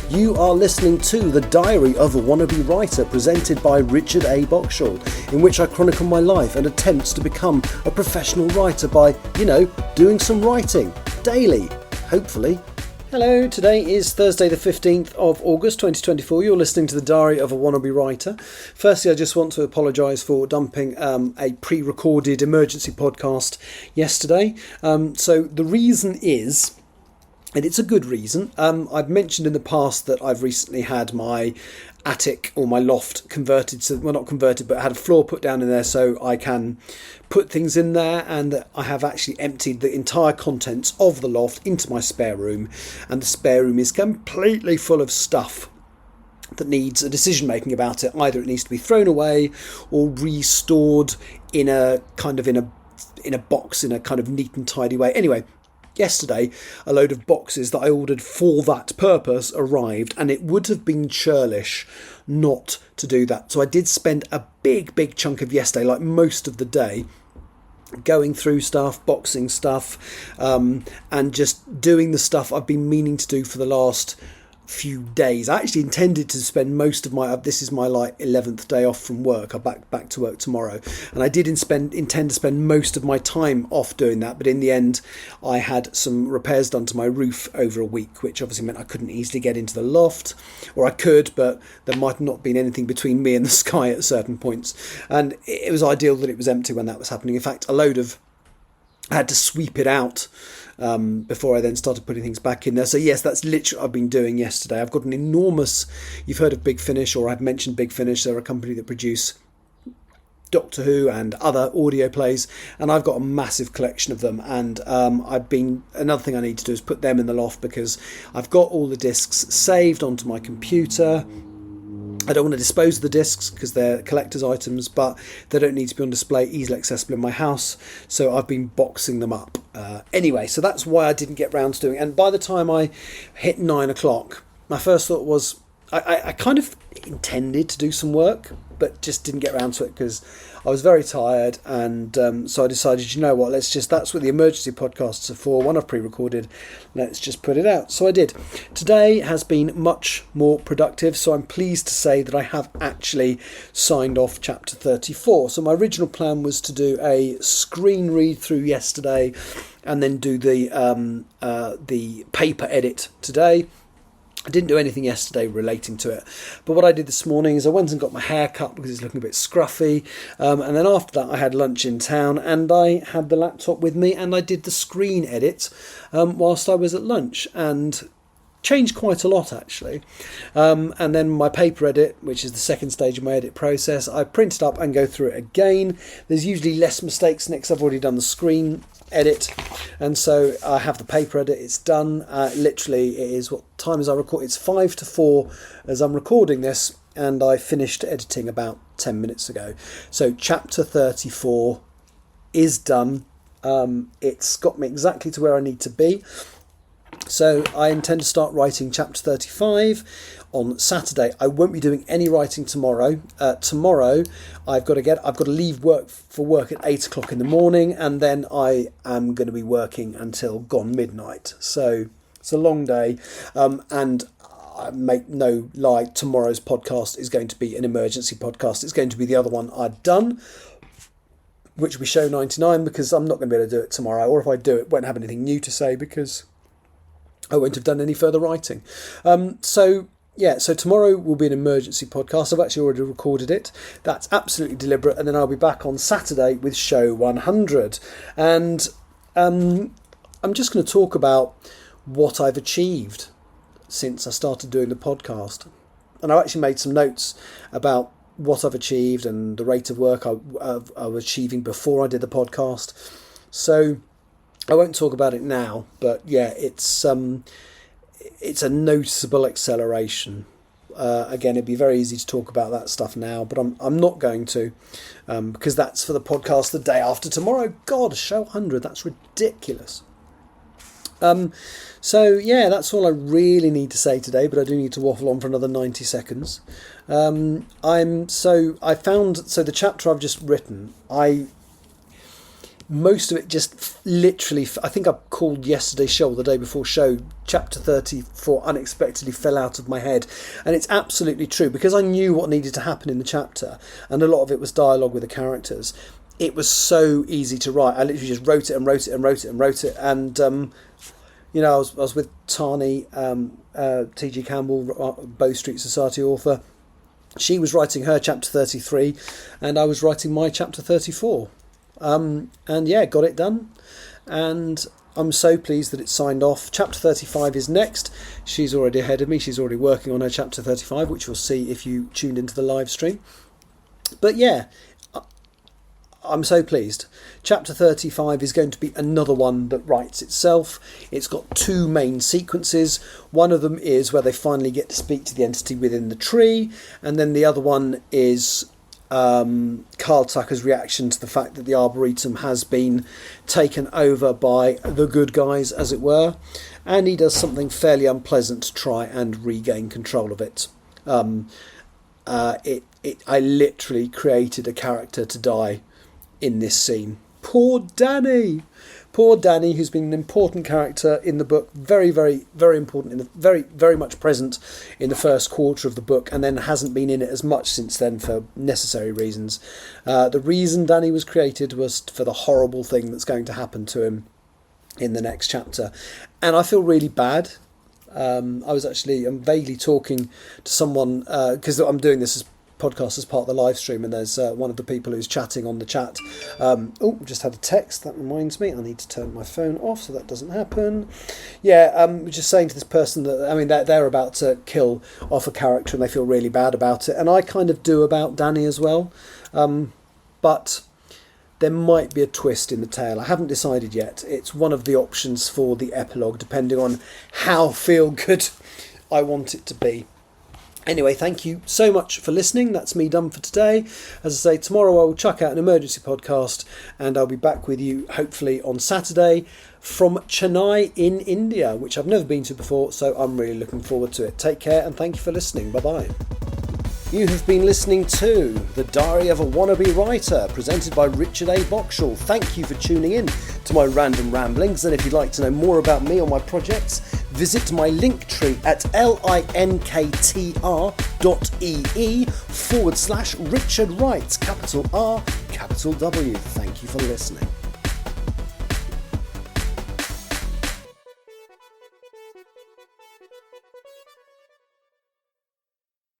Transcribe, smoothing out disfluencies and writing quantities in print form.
You are listening to The Diary of a Wannabe Writer, presented by Richard A. Boxshall, in which I chronicle my life and attempts to become a professional writer by, doing some writing daily, hopefully. Hello, today is Thursday the 15th of August 2024. You're listening to The Diary of a Wannabe Writer. Firstly, I just want to apologise for dumping a pre-recorded emergency podcast yesterday. So the reason is, and it's a good reason, I've mentioned in the past that I've recently had my attic or my loft converted to, well, not converted, but I had a floor put down in there so I can put things in there, and that I have actually emptied the entire contents of the loft into my spare room, and the spare room is completely full of stuff that needs a decision making about it. Either it needs to be thrown away or restored in a box in a kind of neat and tidy way. Anyway, yesterday, a load of boxes that I ordered for that purpose arrived, and it would have been churlish not to do that. So I did spend a big chunk of yesterday, like most of the day, going through stuff, boxing stuff, and just doing the stuff I've been meaning to do for the last few days. I actually intended to spend most of this is my 11th day off from work. I'm back to work tomorrow, and I did intend to spend most of my time off doing that, but in the end I had some repairs done to my roof over a week, which obviously meant I couldn't easily get into the loft, or I could, but there might not have been anything between me and the sky at certain points, and it was ideal that it was empty when that was happening. In fact, I had to sweep it out before I then started putting things back in there. So yes, that's literally what I've been doing yesterday. I've got an enormous, you've heard of Big Finish, or I've mentioned Big Finish. They're a company that produce Doctor Who and other audio plays, and I've got a massive collection of them, and another thing I need to do is put them in the loft, because I've got all the discs saved onto my computer. I don't want to dispose of the discs because they're collector's items, but they don't need to be on display, easily accessible in my house, so I've been boxing them up. Anyway, so that's why I didn't get round to doing it. And by the time I hit 9 o'clock, my first thought was, I kind of intended to do some work, but just didn't get around to it because I was very tired, and so I decided, you know what, that's what the emergency podcasts are for. One I've pre-recorded, let's just put it out. So I did. Today has been much more productive, so I'm pleased to say that I have actually signed off chapter 34. So my original plan was to do a screen read through yesterday and then do the paper edit today. I didn't do anything yesterday relating to it, but what I did this morning is I went and got my hair cut because it's looking a bit scruffy, and then after that I had lunch in town, and I had the laptop with me, and I did the screen edit whilst I was at lunch, and changed quite a lot actually. And then my paper edit, which is the second stage of my edit process, I print it up and go through it again. There's usually less mistakes next. I've already done the screen edit, and so I have the paper edit. It's done. Literally, it is, what time is I record? It's 5 to 4 as I'm recording this, and I finished editing about 10 minutes ago. So chapter 34 is done. It's got me exactly to where I need to be. So I intend to start writing chapter 35 on Saturday. I won't be doing any writing tomorrow. Tomorrow I've got to leave work for work at 8 o'clock in the morning, and then I am going to be working until gone midnight. So it's a long day, and I make no lie, tomorrow's podcast is going to be an emergency podcast. It's going to be the other one I'd done, which will be show 99, because I'm not going to be able to do it tomorrow, or if I do it, won't have anything new to say because I won't have done any further writing. So tomorrow will be an emergency podcast. I've actually already recorded it. That's absolutely deliberate. And then I'll be back on Saturday with show 100. And I'm just going to talk about what I've achieved since I started doing the podcast. And I've actually made some notes about what I've achieved and the rate of work I was achieving before I did the podcast. So I won't talk about it now, but yeah, it's a noticeable acceleration. Again, it'd be very easy to talk about that stuff now, but I'm not going to, because that's for the podcast the day after tomorrow. God, show 100, that's ridiculous. So yeah, that's all I really need to say today, but I do need to waffle on for another 90 seconds. The chapter I've just written, most of it just literally, I think I called yesterday's show or the day before show, chapter 34 unexpectedly fell out of my head. And it's absolutely true, because I knew what needed to happen in the chapter, and a lot of it was dialogue with the characters. It was so easy to write. I literally just wrote it and wrote it and wrote it and wrote it. And, you know, I was with Tani, T.G. Campbell, Bow Street Society author. She was writing her chapter 33 and I was writing my chapter 34. And yeah, got it done. And I'm so pleased that it's signed off. Chapter 35 is next. She's already ahead of me. She's already working on her chapter 35, which you'll see if you tuned into the live stream. But yeah, I'm so pleased. Chapter 35 is going to be another one that writes itself. It's got two main sequences. One of them is where they finally get to speak to the entity within the tree, and then the other one is Carl Tucker's reaction to the fact that the Arboretum has been taken over by the good guys, as it were, and he does something fairly unpleasant to try and regain control of it. I literally created a character to die in this scene. Poor Danny, who's been an important character in the book, very, very, very important, in the very, very much present in the first quarter of the book, and then hasn't been in it as much since then for necessary reasons. The reason Danny was created was for the horrible thing that's going to happen to him in the next chapter, and I feel really bad. I'm vaguely talking to someone, because I'm doing this as podcast as part of the live stream, and there's one of the people who's chatting on the chat. Just had a text, that reminds me, I need to turn my phone off so that doesn't happen. Just saying to this person that, I mean, they're about to kill off a character and they feel really bad about it, and I kind of do about Danny as well, but there might be a twist in the tale. I haven't decided yet. It's one of the options for the epilogue, depending on how feel good I want it to be. Anyway, thank you so much for listening. That's me done for today. As I say, tomorrow I will chuck out an emergency podcast, and I'll be back with you hopefully on Saturday from Chennai in India, which I've never been to before, so I'm really looking forward to it. Take care and thank you for listening. Bye-bye. You have been listening to The Diary of a Wannabe Writer, presented by Richard A. Boxall. Thank you for tuning in to my random ramblings, and if you'd like to know more about me or my projects, visit my link tree at linktr.ee/Richard Wright, capital R, capital W. Thank you for listening.